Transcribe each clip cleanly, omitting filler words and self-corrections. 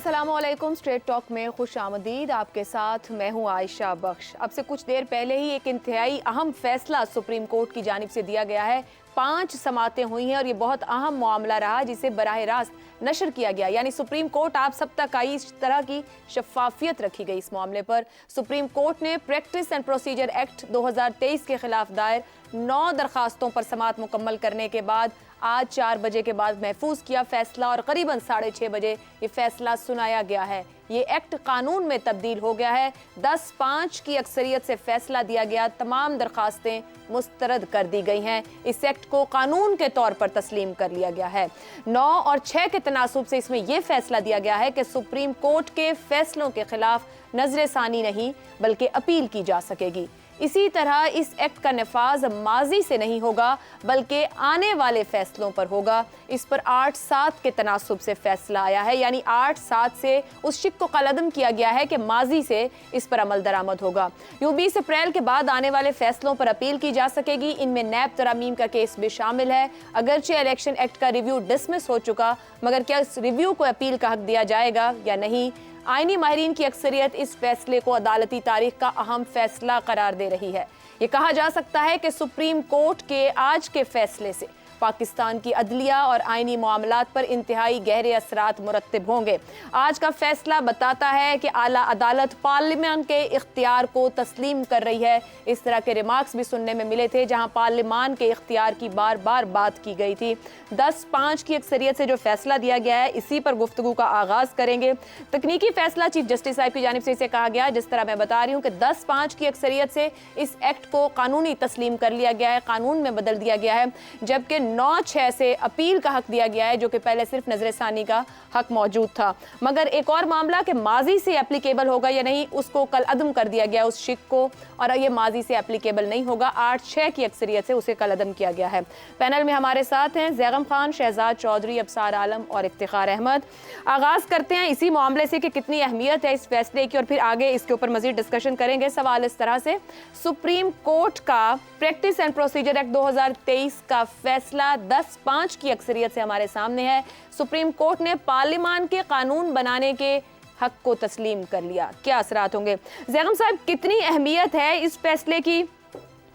अस्सलाम वालेकुम। Straight talk में खुश आमदीद। आपके साथ मैं हूं आयशा बख्श। अब से कुछ देर पहले ही एक इंतहाई अहम फैसला सुप्रीम कोर्ट की जानिब से दिया गया है। 5 समातें हुई हैं और ये बहुत अहम मामला रहा जिसे बराह रास्त नशर किया गया, यानी सुप्रीम कोर्ट आप सब तक आई। इस तरह की शफाफियत रखी गई इस मामले पर। सुप्रीम कोर्ट ने प्रैक्टिस एंड प्रोसीजर एक्ट 2023 के खिलाफ दायर 9 दरखास्तों पर समात मुकम्मल करने के बाद आज 4 बजे के बाद महफूज किया फैसला और करीबन 6:30 बजे ये फैसला सुनाया गया है। ये एक्ट कानून में तब्दील हो गया है। 10-5 की अक्सरियत से फैसला दिया गया। तमाम दरखास्तें मुस्तरद कर दी गई हैं। इस एक्ट को कानून के तौर पर तस्लीम कर लिया गया है। 9 और 6 के तनासुब से इसमें यह फैसला दिया गया है कि सुप्रीम कोर्ट के फैसलों के खिलाफ नजर सानी नहीं बल्कि अपील की जा सकेगी। इसी तरह इस एक्ट का नफाज माजी से नहीं होगा बल्कि आने वाले फैसलों पर होगा। इस पर 8-7 के तनासुब से फैसला आया है, यानी 8-7 से उस शिक को कलअदम किया गया है कि माजी से इस पर अमल दरामद होगा। यूं 20 अप्रैल के बाद आने वाले फैसलों पर अपील की जा सकेगी। इनमें नैब तरामीम का केस भी शामिल है। अगरचे इलेक्शन एक्ट का रिव्यू डिसमिस हो चुका, मगर क्या इस रिव्यू को अपील का हक दिया जाएगा या नहीं? आईनी माहिरीन की अक्सरियत इस फैसले को अदालती तारीख का अहम फैसला करार दे रही है। ये कहा जा सकता है कि सुप्रीम कोर्ट के आज के फैसले से पाकिस्तान की अदलिया और आईनी मामलात पर इंतहाई गहरे असरात मुरत्तिब होंगे। आज का फैसला बताता है कि आला अदालत पार्लियामेंट के इख्तियार को तस्लीम कर रही है। इस तरह के रिमार्क्स भी सुनने में मिले थे जहां पार्लियामेंट के इख्तियार की बार बार बात की गई थी। 10-5 की अक्सरियत से जो फैसला दिया गया है इसी पर गुफ्तगू का आगाज करेंगे। तकनीकी फैसला चीफ जस्टिस साहब की जानिब से इसे कहा गया, जिस तरह मैं बता रही हूँ कि 10-5 की अक्सरियत से इस एक्ट को कानूनी तस्लीम कर लिया गया है, कानून में बदल दिया गया है। जबकि 9-6 से अपील का हक दिया गया है, जो कि पहले सिर्फ नजर सानी का हक मौजूद था। मगर एक और मामला कि माजी से एप्लीकेबल होगा या नहीं, उसको कल अदम कर दिया गया उस शिक को, और ये माजी से एप्लीकेबल नहीं होगा। 8-6 की अक्सरियत से उसे कल अदम किया गया है। पैनल में हमारे साथ हैं ज़ैगम खान, शहजाद चौधरी, अबसार आलम और इफ्तिखार अहमद। आगाज करते हैं इसी मामले से कि कितनी अहमियत है इस फैसले की, और फिर आगे इसके ऊपर मजीद डिस्कशन करेंगे। सवाल इस तरह से, सुप्रीम कोर्ट का प्रैक्टिस एंड प्रोसीजर एक्ट 2023 का फैसला 10-5 की अक्सरियत से हमारे सामने है। सुप्रीम कोर्ट ने पार्लियामेंट के कानून बनाने के हक को तस्लीम कर लिया। क्या असरात होंगे? ज़ैगम साहब, कितनी अहमियत है इस फैसले की,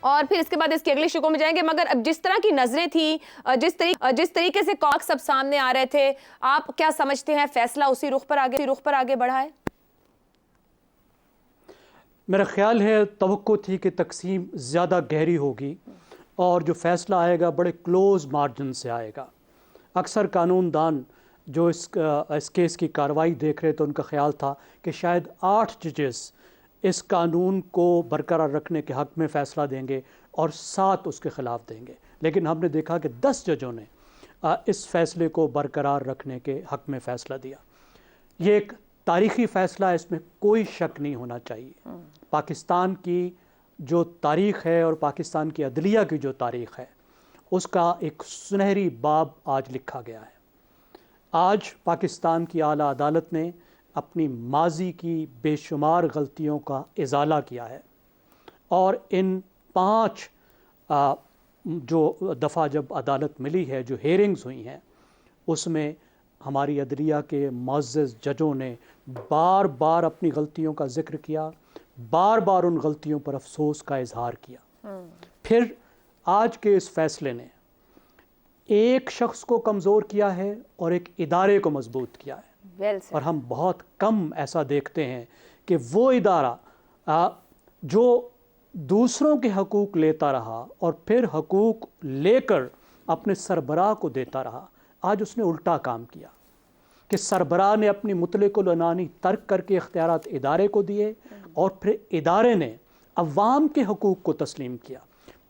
और फिर इसके बाद इसके अगले शिकों में जाएंगे। मगर अब जिस तरह की नजरें थी, जिस तरीके से कॉक सब सामने आ रहे थे, आप क्या समझते हैं फैसला उसी रुख पर आगे बढ़ा है? मेरा ख्याल है तवक्को थी कि तकसीम ज़्यादा गहरी होगी और जो फैसला आएगा बड़े क्लोज मार्जिन से आएगा। अक्सर कानूनदान जो इस केस की कार्रवाई देख रहे थे, उनका ख्याल था कि शायद 8 जजेस इस कानून को बरकरार रखने के हक़ में फ़ैसला देंगे और 7 उसके ख़िलाफ़ देंगे। लेकिन हमने देखा कि 10 जजों ने इस फ़ैसले को बरकरार रखने के हक़ में फ़ैसला दिया। ये एक तारीख़ी फ़ैसला है, इसमें कोई शक नहीं होना चाहिए। पाकिस्तान की जो तारीख़ है और पाकिस्तान की अदलिया की जो तारीख़ है, उसका एक सुनहरी बाब आज लिखा गया है। आज पाकिस्तान की आला अदालत ने अपनी माजी की बेशुमार गलतियों का इजाला किया है, और इन 5 जो दफ़ा जब अदालत मिली है, जो हेयरिंग्स हुई हैं, उसमें हमारी अदलिया के मुअज़्ज़ज़ जजों ने बार बार अपनी गलतियों का ज़िक्र किया, बार बार उन गलतियों पर अफसोस का इजहार किया। फिर आज के इस फैसले ने एक शख्स को कमज़ोर किया है और एक इदारे को मजबूत किया है। और हम बहुत कम ऐसा देखते हैं कि वो इदारा जो दूसरों के हकूक़ लेता रहा और फिर हकूक़ लेकर अपने सरबराह को देता रहा, आज उसने उल्टा काम किया कि सरबराह ने अपनी मुतलकुल अनानी तर्क करके इख्तियारात इदारे को दिए और फिर इदारे ने अवाम के हकूक़ को तस्लीम किया।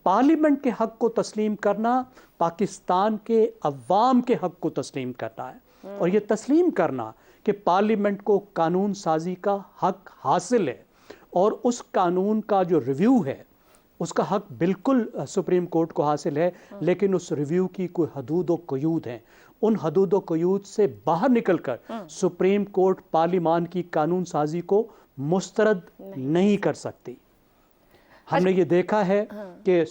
पार्लियामेंट के हक़ को तस्लीम करना पाकिस्तान के अवाम के हक़ को तस्लीम करना है, और ये तस्लीम करना कि पार्लियामेंट को कानून साजी का हक़ हासिल है और उस कानून का जो रिव्यू है उसका हक़ बिल्कुल सुप्रीम कोर्ट को हासिल है। लेकिन उस रिव्यू की कोई हदूद व क़यूद हैं, उन हदूद व क़यूद से बाहर निकलकर सुप्रीम कोर्ट पार्लियामान की कानून साजी को मुस्तरद नहीं कर सकती। हमने ये देखा है कि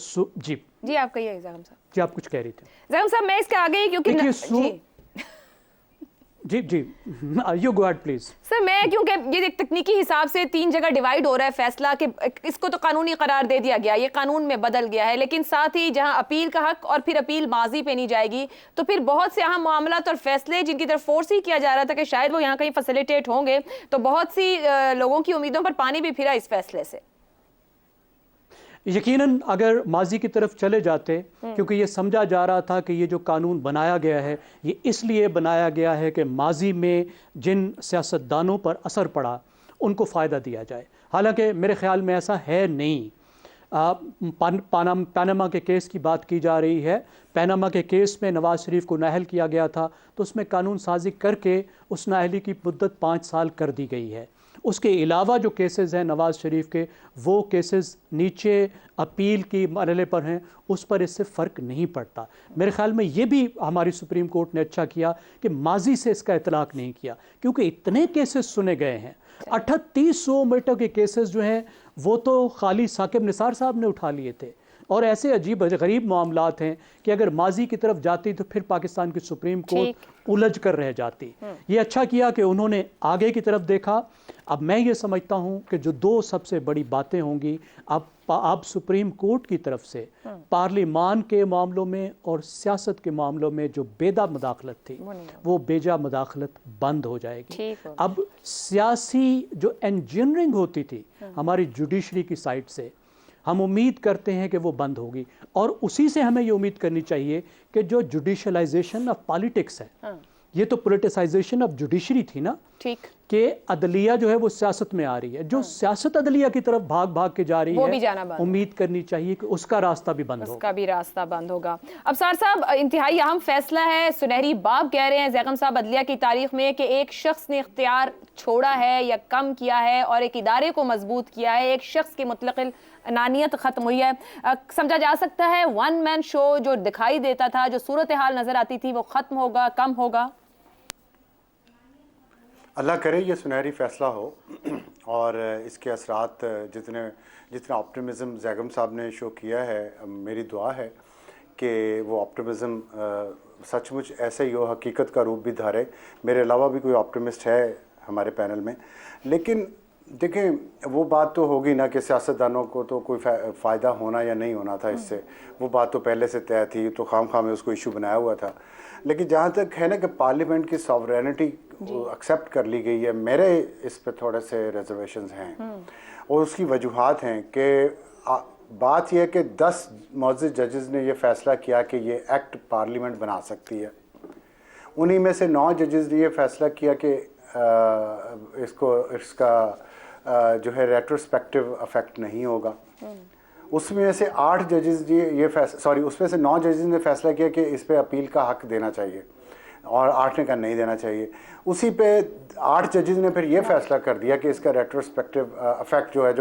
जी आप कहिए ज़ैगम साहब। जी आप कुछ कह रही थी। ज़ैगम साहब, मैं इसके आगे ही, क्योंकि जी जी, you go ahead please. Sir मैं क्योंकि ये एक तकनीकी हिसाब से 3 जगह डिवाइड हो रहा है फैसला कि इसको तो कानूनी करार दे दिया गया, ये कानून में बदल गया है, लेकिन साथ ही जहां अपील का हक और फिर अपील माजी पे नहीं जाएगी, तो फिर बहुत से अहम मामलात और फैसले जिनकी तरफ फोर्स ही किया जा रहा था कि शायद वो यहाँ कहीं फैसिलिटेट होंगे, तो बहुत सी लोगों की उम्मीदों पर पानी भी फिरा इस फैसले से। यकीनन अगर माजी की तरफ चले जाते, क्योंकि ये समझा जा रहा था कि ये जो कानून बनाया गया है ये इसलिए बनाया गया है कि माजी में जिन सियासतदानों पर असर पड़ा उनको फ़ायदा दिया जाए, हालांकि मेरे ख्याल में ऐसा है नहीं। पनामा के केस की बात की जा रही है। पनामा के केस में नवाज़ शरीफ को नाअहल किया गया था, तो उसमें कानून साजी करके उस नाअहली की मुद्दत 5 साल कर दी गई है। उसके अलावा जो केसेस हैं नवाज़ शरीफ के, वो केसेस नीचे अपील की मरहले पर हैं, उस पर इससे फ़र्क नहीं पड़ता। मेरे ख़्याल में ये भी हमारी सुप्रीम कोर्ट ने अच्छा किया कि माजी से इसका इतलाक़ नहीं किया, क्योंकि इतने केसेस सुने गए हैं। 3800 मीटर के केसेस जो हैं वो तो खाली साकिब निसार साहब ने उठा लिए थे, और ऐसे अजीब गरीब मामलात हैं कि अगर माजी की तरफ जाती तो फिर पाकिस्तान की सुप्रीम कोर्ट उलझ कर रह जाती। ये अच्छा किया कि उन्होंने आगे की तरफ देखा। अब मैं ये समझता हूँ कि जो 2 सबसे बड़ी बातें होंगी, अब सुप्रीम कोर्ट की तरफ से पार्लिमान के मामलों में और सियासत के मामलों में जो बेजा मदाखलत थी वो बेजा मदाखलत बंद हो जाएगी। अब सियासी जो इंजीनियरिंग होती थी हमारी जुडिशरी की साइड से, हम उम्मीद करते हैं कि वो बंद होगी, और उसी से हमें ये उम्मीद करनी चाहिए कि जो जुडिशलाइजेशन ऑफ पॉलिटिक्स है, ये तो पोलिटिसाइजेशन ऑफ जुडिशरी थी ना, ठीक, कि अदलिया जो है वो सियासत में आ रही है, जो सियासत अदलिया की तरफ भाग भाग के जा रही है, भी जाना उम्मीद करनी चाहिए कि उसका रास्ता भी बंद होगा। उसका भी रास्ता बंद होगा। अब सार साहब, इंतहाई अहम फैसला है, सुनहरी बाब कह रहे हैं ज़ैगम साहब अदलिया की तारीख में कि एक शख्स ने इख्तियार छोड़ा है या कम किया है और एक इदारे को मजबूत किया है, एक शख्स की मुतलकिल अनानियत ख़त्म हुई है। समझा जा सकता है 1 मैन शो जो दिखाई देता था, जो सूरत हाल नज़र आती थी, वो ख़त्म होगा, कम होगा? अल्लाह करे ये सुनहरी फ़ैसला हो और इसके असरात जितना ऑप्टिमिज़म ज़ैगम साहब ने शो किया है, मेरी दुआ है कि वो ऑप्टिमिज़म सचमुच ऐसे ही हो, हकीकत का रूप भी धारे। मेरे अलावा भी कोई ऑप्टिमिस्ट है हमारे पैनल में, लेकिन देखें वो बात तो होगी ना कि सियासतदानों को तो कोई फ़ायदा होना या नहीं होना था इससे, वो बात तो पहले से तय थी, तो खाम में उसको इशू बनाया हुआ था। लेकिन जहाँ तक है ना कि पार्लियामेंट की सॉवरेनिटी एक्सेप्ट कर ली गई है, मेरे इस पे थोड़े से रिजर्वेशंस हैं, और उसकी वजूहात हैं कि बात यह है कि 10 मुअज़्ज़िज़ जजेस ने यह फ़ैसला किया कि ये एक्ट पार्लियामेंट बना सकती है। उन्हीं में से 9 जजेस ने यह फ़ैसला किया कि इसका जो है रेट्रोस्पेक्टिव अफेक्ट नहीं होगा। उसमें से 8 जजेस उसमें से 9 जजेस ने फैसला किया कि इस पे अपील का हक देना चाहिए, और 8 ने कहा नहीं देना चाहिए। उसी पे 8 जजेस ने फिर ये फैसला कर दिया कि इसका रेट्रोस्पेक्टिव अफेक्ट जो है,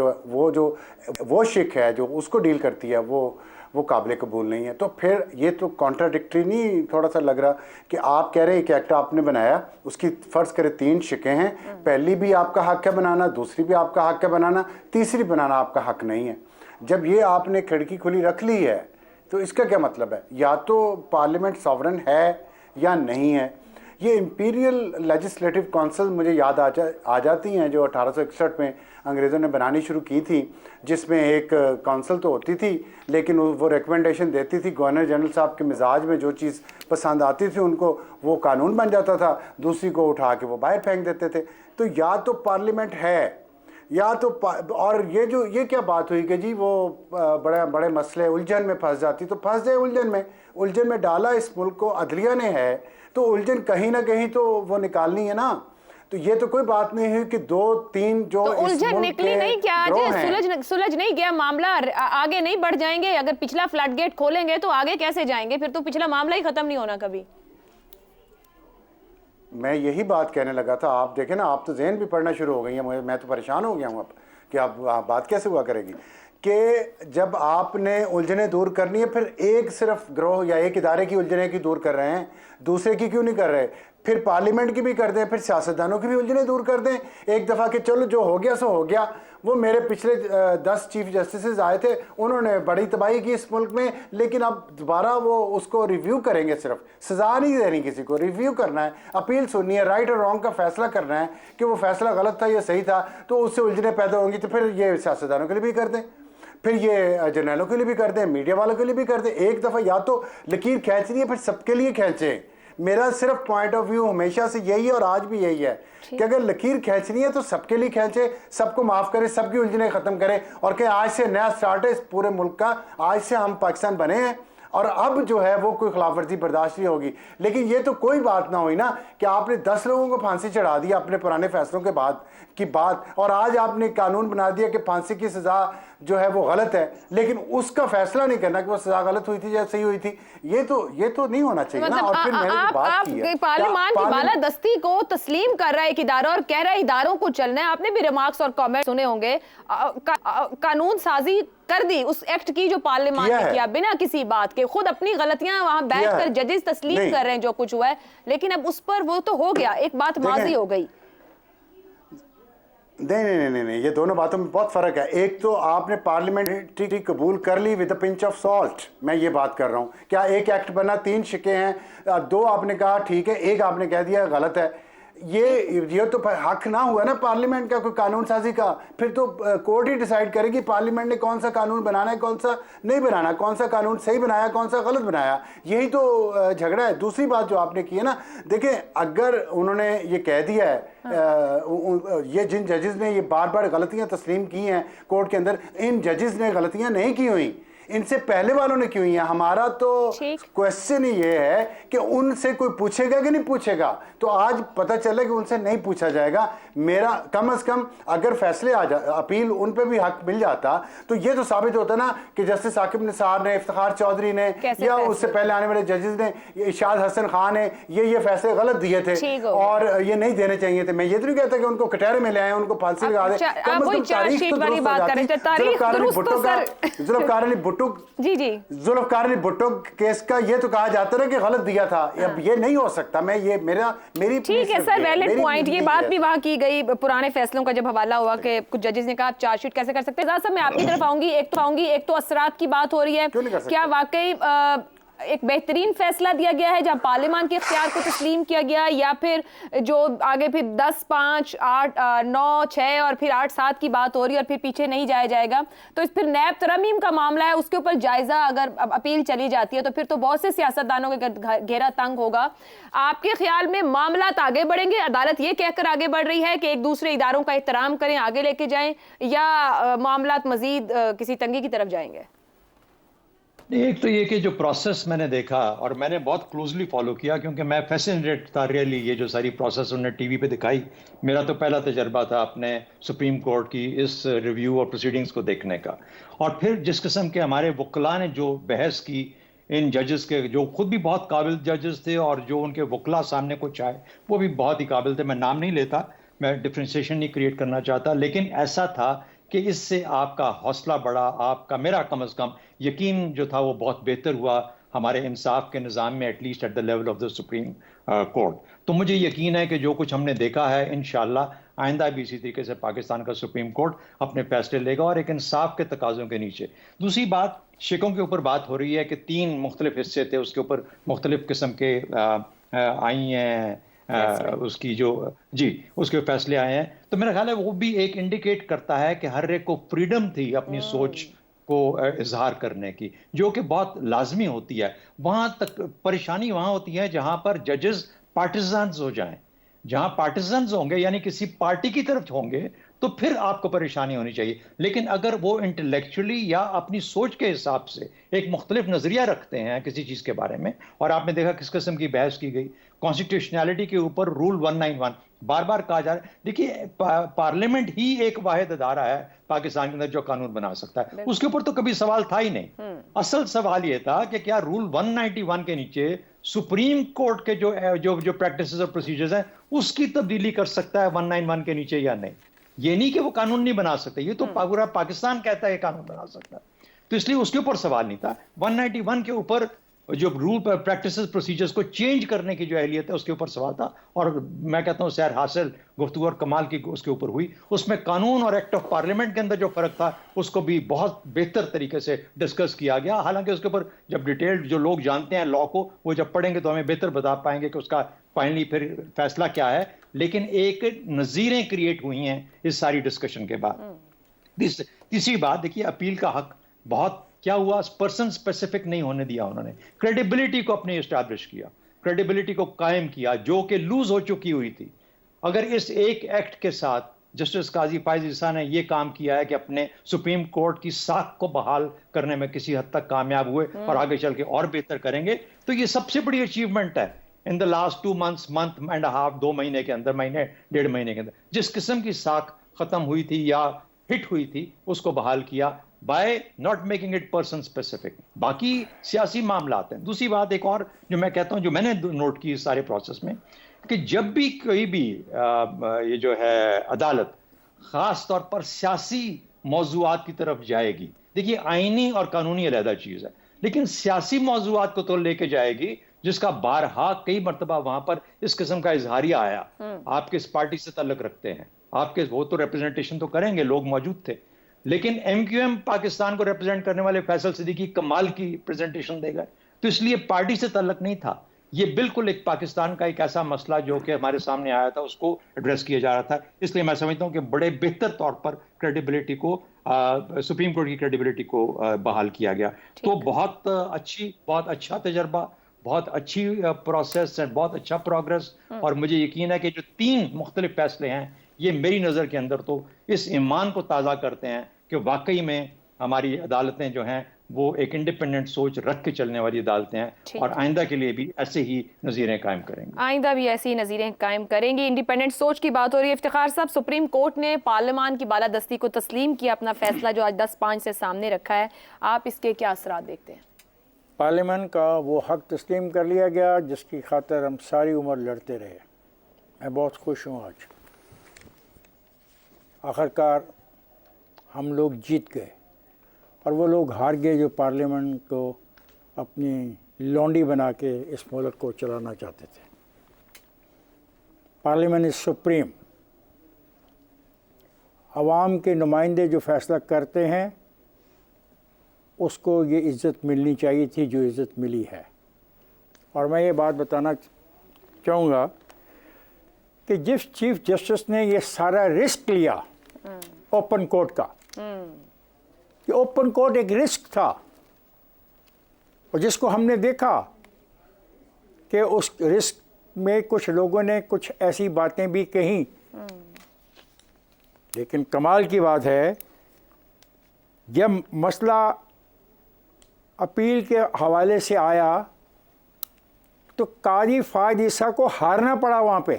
वो शिक है जो उसको डील करती है, वो काबिल कबूल नहीं है। तो फिर ये तो कॉन्ट्राडिक्टरी नहीं थोड़ा सा लग रहा कि आप कह रहे हैं कि एक्ट आपने बनाया, उसकी फ़र्ज़ करें 3 शिकें हैं, पहली भी आपका हक है बनाना, दूसरी भी आपका हक है बनाना, तीसरी बनाना आपका हक नहीं है। जब ये आपने खिड़की खुली रख ली है तो इसका क्या मतलब है? या तो पार्लियामेंट सॉवरन है या नहीं है। ये इंपीरियल लेजिस्लेटिव काउंसिल मुझे याद आ जाती हैं जो 1861 में अंग्रेज़ों ने बनानी शुरू की थी, जिसमें एक काउंसिल तो होती थी लेकिन वो रिकमेंडेशन देती थी, गवर्नर जनरल साहब के मिजाज में जो चीज़ पसंद आती थी उनको वो कानून बन जाता था, दूसरी को उठा के वो बाहर फेंक देते थे। तो या तो पार्लियामेंट है या तो और ये क्या बात हुई कि जी वो बड़े मसले उलझन में फंस जाती, तो फंस जाए उलझन में डाला इस मुल्क को अदलिया ने है, तो उलझन कहीं ना कहीं तो वो निकालनी है ना। तो ये तो कोई बात नहीं है कि 2-3 जो तो उलझन निकली नहीं क्या? आज सुलझ नहीं गया मामला, आगे नहीं बढ़ जाएंगे? अगर पिछला फ्लड गेट खोलेंगे तो आगे कैसे जाएंगे? फिर तो पिछला मामला ही खत्म नहीं होना कभी। मैं यही बात कहने लगा था। आप देखें ना, आप तो ज़हन भी पढ़ना शुरू हो गई हैं, मैं तो परेशान हो गया हूँ अब कि आप बात कैसे हुआ करेगी कि जब आपने उलझनें दूर करनी है, फिर एक सिर्फ ग्रोह या एक इदारे की उलझनें की दूर कर रहे हैं, दूसरे की क्यों नहीं कर रहे? फिर पार्लियामेंट की भी कर दें, फिर सियासतदानों की भी उलझनें दूर कर दें एक दफ़ा कि चलो जो हो गया सो हो गया, وہ میرے پچھلے 10 چیف جسٹسز آئے تھے, انہوں نے بڑی تباہی کی اس ملک میں, لیکن اب دوبارہ وہ اس کو ریویو کریں گے, صرف سزا نہیں دینی کسی کو, ریویو کرنا ہے, اپیل سننی ہے, رائٹ اور رانگ کا فیصلہ کرنا ہے کہ وہ فیصلہ غلط تھا یا صحیح تھا, تو اس سے الجھنیں پیدا ہوں گی. تو پھر یہ سیاستدانوں کے لیے بھی کر دیں, پھر یہ جرنیلوں کے لیے بھی کر دیں, میڈیا والوں کے لیے بھی کر دیں. ایک دفعہ یا تو لکیر کھینچنی ہے, پھر سب کے لیے کھینچیں. میرا صرف پوائنٹ آف ویو ہمیشہ سے یہی ہے اور آج بھی یہی ہے کہ اگر لکیر کھینچنی ہے تو سب کے لیے کھینچے, سب کو معاف کرے, سب کی الجھنیں ختم کرے, اور کہ آج سے نیا سٹارٹ ہے اس پورے ملک کا, آج سے ہم پاکستان بنے ہیں اور اب جو ہے وہ کوئی خلاف ورزی برداشت نہیں ہوگی. لیکن یہ تو کوئی بات نہ ہوئی نا کہ آپ نے 10 لوگوں کو پھانسی چڑھا دیا اپنے پرانے فیصلوں کے بعد کی بات, اور آج آپ نے قانون بنا دیا کہ پھانسی کی سزا جو ہے وہ غلط ہے, لیکن اس کا فیصلہ نہیں کرنا کہ وہ سزا غلط ہوئی تھی یا صحیح ہوئی تھی. یہ تو نہیں ہونا چاہیے نا. اور پھر میں نے جو بات کی ہے, پارلیمان کی بالادستی کو تسلیم کر رہا ہے ایک ادارہ اور کہہ رہا ہے اداروں کو چلنا ہے. آپ نے بھی ریمارکس اور کامنٹ سنے ہوں گے. قانون سازی کر دی اس ایکٹ کی جو پارلیمان نے کیا بنا کسی بات کے, خود اپنی غلطیاں وہاں بیٹھ کر ججز تسلیم کر رہے ہیں جو کچھ ہوا ہے, لیکن اب اس پر وہ تو ہو گیا, ایک بات ماضی ہو گئی. نہیں, یہ دونوں باتوں میں بہت فرق ہے. ایک تو آپ نے پارلیمنٹ قبول کر لی with a pinch of salt, میں یہ بات کر رہا ہوں. کیا ایک ایکٹ بنا, 3 شکے ہیں, 2 آپ نے کہا ٹھیک ہے, ایک آپ نے کہہ دیا غلط ہے. یہ تو حق نہ ہوا نا پارلیمنٹ کا کوئی قانون سازی کا. پھر تو کورٹ ہی ڈیسائیڈ کرے گی پارلیمنٹ نے کون سا قانون بنانا ہے, کون سا نہیں بنانا, کون سا قانون صحیح بنایا, کون سا غلط بنایا. یہی تو جھگڑا ہے. دوسری بات جو آپ نے کی ہے نا, دیکھیں اگر انہوں نے یہ کہہ دیا ہے, یہ جن ججز نے یہ بار بار غلطیاں تسلیم کی ہیں کورٹ کے اندر, ان ججز نے غلطیاں نہیں کی ہوئیں, ان سے پہلے والوں نے کیوں ہیں. ہمارا تو کویسچن ہی یہ ہے کہ ان سے کوئی پوچھے گا کہ نہیں پوچھے گا. تو آج پتہ چلے کہ ان سے نہیں پوچھا جائے گا. میرا کم از کم اگر فیصلے اپیل ان پہ بھی حق مل جاتا تو یہ تو ثابت ہوتا نا کہ جسٹس ثاقب نثار نے, افتخار چودھری نے, یا اس سے پہلے آنے والے ججز نے, ارشاد حسن خان نے, یہ فیصلے غلط دیے تھے اور یہ نہیں دینے چاہیے تھے. میں یہ تو نہیں کہتا کہ ان کو کٹہرے میں لے آئیں, ان کو پھانسی لگا دیں. کم از کم تاریخ تو ذوالفقار علی بھٹو ذوالفقار علی بھٹو کیس کا یہ تو کہا جاتا ہے کہ غلط دیا تھا. اب یہ نہیں ہو سکتا. میں یہ میری ٹھیک ہے سر, ویلڈ پوائنٹ. یہ بات بھی وہاں کی گئی پرانے فیصلوں کا جب حوالہ ہوا کہ کچھ ججز نے کہا آپ چارج شیٹ کیسے کر سکتے ہیں. صاحب میں آپ کی طرف آؤں گی. ایک تو اثرات کی بات ہو رہی ہے, کیا واقعی ایک بہترین فیصلہ دیا گیا ہے جہاں پارلیمان کے اختیار کو تسلیم کیا گیا, یا پھر جو آگے پھر 10, 5, 8, 9, 6 اور پھر 8, 7 کی بات ہو رہی ہے اور پھر پیچھے نہیں جایا جائے گا. تو پھر نیب ترمیم کا معاملہ ہے, اس کے اوپر جائزہ اگر اپیل چلی جاتی ہے تو پھر تو بہت سے سیاستدانوں کے گھیرا تنگ ہوگا. آپ کے خیال میں معاملات آگے بڑھیں گے, عدالت یہ کہہ کر آگے بڑھ رہی ہے کہ ایک دوسرے اداروں کا احترام کریں, آگے لے کے جائیں, یا معاملات مزید کسی تنگی کی طرف جائیں گے؟ ایک تو یہ کہ جو پروسیس میں نے دیکھا اور میں نے بہت کلوزلی فالو کیا, کیونکہ میں فیسینیٹڈ تھا ریئلی یہ جو ساری پروسیس انہوں نے ٹی وی پہ دکھائی. میرا تو پہلا تجربہ تھا اپنے سپریم کورٹ کی اس ریویو اور پروسیڈنگز کو دیکھنے کا. اور پھر جس قسم کے ہمارے وکلاء نے جو بحث کی ان ججز کے, جو خود بھی بہت قابل ججز تھے, اور جو ان کے وکلاء سامنے کچھ آئے وہ بھی بہت ہی قابل تھے. میں نام نہیں لیتا, میں ڈفرینسیشن نہیں کریٹ کرنا چاہتا, لیکن ایسا تھا کہ اس سے آپ کا حوصلہ بڑھا, آپ کا, میرا کم از کم یقین جو تھا وہ بہت بہتر ہوا ہمارے انصاف کے نظام میں, at least at the level of the supreme court. تو مجھے یقین ہے کہ جو کچھ ہم نے دیکھا ہے انشاءاللہ آئندہ بھی اسی طریقے سے پاکستان کا سپریم کورٹ اپنے فیصلے لے گا, اور ایک انصاف کے تقاضوں کے نیچے. دوسری بات, شکوں کے اوپر بات ہو رہی ہے کہ 3 مختلف حصے تھے, اس کے اوپر مختلف قسم کے آئی ہیں اس کی جو اس کے فیصلے آئے ہیں. تو میرا خیال ہے وہ بھی ایک انڈیکیٹ کرتا ہے کہ ہر ایک کو فریڈم تھی اپنی سوچ کو اظہار کرنے کی, جو کہ بہت لازمی ہوتی ہے. وہاں تک پریشانی وہاں ہوتی ہے جہاں پر ججز پارٹیزنز ہو جائیں. جہاں پارٹیزنز ہوں گے یعنی کسی پارٹی کی طرف ہوں گے تو پھر آپ کو پریشانی ہونی چاہیے. لیکن اگر وہ انٹلیکچولی یا اپنی سوچ کے حساب سے ایک مختلف نظریہ رکھتے ہیں کسی چیز کے بارے میں, اور آپ نے دیکھا کس قسم کی بحث کی گئی کانسٹیٹیوشنالٹی کے اوپر, رول 191 بار بار کہا جا رہا ہے. دیکھیے پارلیمنٹ ہی ایک واحد ادارہ ہے پاکستان کے اندر جو قانون بنا سکتا ہے, اس کے اوپر تو کبھی سوال تھا ہی نہیں. اصل سوال یہ تھا کہ کیا رول 191 کے نیچے سپریم کورٹ کے جو پریکٹسز اور پروسیجرز ہیں اس کی تبدیلی کر سکتا ہے 191 کے نیچے یا نہیں. یہ نہیں کہ وہ قانون نہیں بنا سکتے, یہ تو پورا پاکستان کہتا ہے یہ قانون بنا سکتا ہے, تو اس لیے اس کے اوپر سوال نہیں تھا. 191 کے اوپر جو رول پر پریکٹسز پروسیجرز کو چینج کرنے کی جو اہلیت ہے اس کے اوپر سوال تھا، اور میں کہتا ہوں سیر حاصل گفتگو اور کمال کی اس کے اوپر ہوئی. اس میں قانون اور ایکٹ آف پارلیمنٹ کے اندر جو فرق تھا اس کو بھی بہت بہتر طریقے سے ڈسکس کیا گیا. حالانکہ اس کے اوپر جب ڈیٹیلڈ جو لوگ جانتے ہیں لا کو وہ جب پڑھیں گے تو ہمیں بہتر بتا پائیں گے کہ اس کا فائنلی پھر فیصلہ کیا ہے. لیکن ایک نظیریں کریٹ ہوئی ہیں اس ساری ڈسکشن کے بعد. تیسری بات دیکھیے، اپیل کا حق بہت کیا ہوا، پرسن اسپیسیفک نہیں ہونے دیا. انہوں نے کریڈیبلٹی کو اپنی اسٹیبلش کیا، کریڈیبلٹی کو قائم کیا جو کہ لوز ہو چکی ہوئی تھی. اگر اس ایک ایکٹ کے ساتھ جسٹس قاضی فائز عیسیٰ نے یہ کام کیا ہے کہ اپنے سپریم کورٹ کی ساکھ کو بحال کرنے میں کسی حد تک کامیاب ہوئے اور آگے چل کے اور بہتر کریں گے، تو یہ سب سے بڑی اچیومنٹ ہے. In the last 2 months، month and half, 2 مہینے کے اندر، مہینے 1.5 مہینے کے اندر جس قسم کی ساکھ ختم ہوئی تھی یا ہٹ ہوئی تھی اس کو بحال کیا by not making it person specific. باقی سیاسی معاملات ہیں. دوسری بات ایک اور جو میں کہتا ہوں، جو میں نے نوٹ کی اس سارے پروسیس میں، کہ جب بھی کوئی بھی یہ جو ہے عدالت خاص طور پر سیاسی موضوعات کی طرف جائے گی، دیکھیے آئینی اور قانونی علیحدہ چیز ہے، لیکن سیاسی موضوعات کو تو لے کے جائے گی جس کا بارہا کئی مرتبہ وہاں پر اس قسم کا اظہاریہ آیا. آپ کس پارٹی سے تعلق رکھتے ہیں، آپ کے وہ تو ریپرزنٹیشن تو کریں گے، لوگ موجود تھے. لیکن ایم کیو ایم پاکستان کو ریپرزینٹ کرنے والے فیصل صدیقی کمال کی پریزنٹیشن دے گئے، تو اس لیے پارٹی سے تعلق نہیں تھا. یہ بالکل ایک پاکستان کا ایک ایسا مسئلہ جو کہ ہمارے سامنے آیا تھا، اس کو ایڈریس کیا جا رہا تھا. اس لیے میں سمجھتا ہوں کہ بڑے بہتر طور پر کریڈیبلٹی کو، سپریم کورٹ کی کریڈیبلٹی کو بحال کیا گیا. تو بہت اچھا تجربہ، بہت اچھی پروسیس اینڈ بہت اچھا پروگرس. اور مجھے یقین ہے کہ جو 3 مختلف فیصلے ہیں یہ میری نظر کے اندر تو اس ایمان کو تازہ کرتے ہیں کہ واقعی میں ہماری عدالتیں جو ہیں وہ ایک انڈیپینڈنٹ سوچ رکھ کے چلنے والی عدالتیں ہیں، اور آئندہ کے لیے بھی ایسے ہی نظیریں قائم کریں گی. آئندہ بھی ایسی نظیریں قائم کریں گی. انڈیپینڈنٹ سوچ کی بات ہو رہی ہے. افتخار صاحب، سپریم کورٹ نے پارلیمان کی بالادستی کو تسلیم کیا اپنا فیصلہ جو آج 10-5 سے سامنے رکھا ہے. آپ اس کے کیا اثرات دیکھتے ہیں؟ پارلیمنٹ کا وہ حق تسلیم کر لیا گیا جس کی خاطر ہم ساری عمر لڑتے رہے. میں بہت خوش ہوں آج. آخرکار ہم لوگ جیت گئے اور وہ لوگ ہار گئے جو پارلیمنٹ کو اپنی لونڈی بنا کے اس ملک کو چلانا چاہتے تھے. Parliament is supreme. عوام کے نمائندے جو فیصلہ کرتے ہیں اس کو یہ عزت ملنی چاہیے تھی جو عزت ملی ہے. اور میں یہ بات بتانا چاہوں گا کہ جس چیف جسٹس نے یہ سارا رسک لیا اوپن کورٹ کا، یہ اوپن کورٹ ایک رسک تھا، اور جس کو ہم نے دیکھا کہ اس رسک میں کچھ لوگوں نے کچھ ایسی باتیں بھی کہیں. لیکن کمال کی بات ہے، جب مسئلہ اپیل کے حوالے سے آیا تو قاضی فائز عیسیٰ کو ہارنا پڑا. وہاں پہ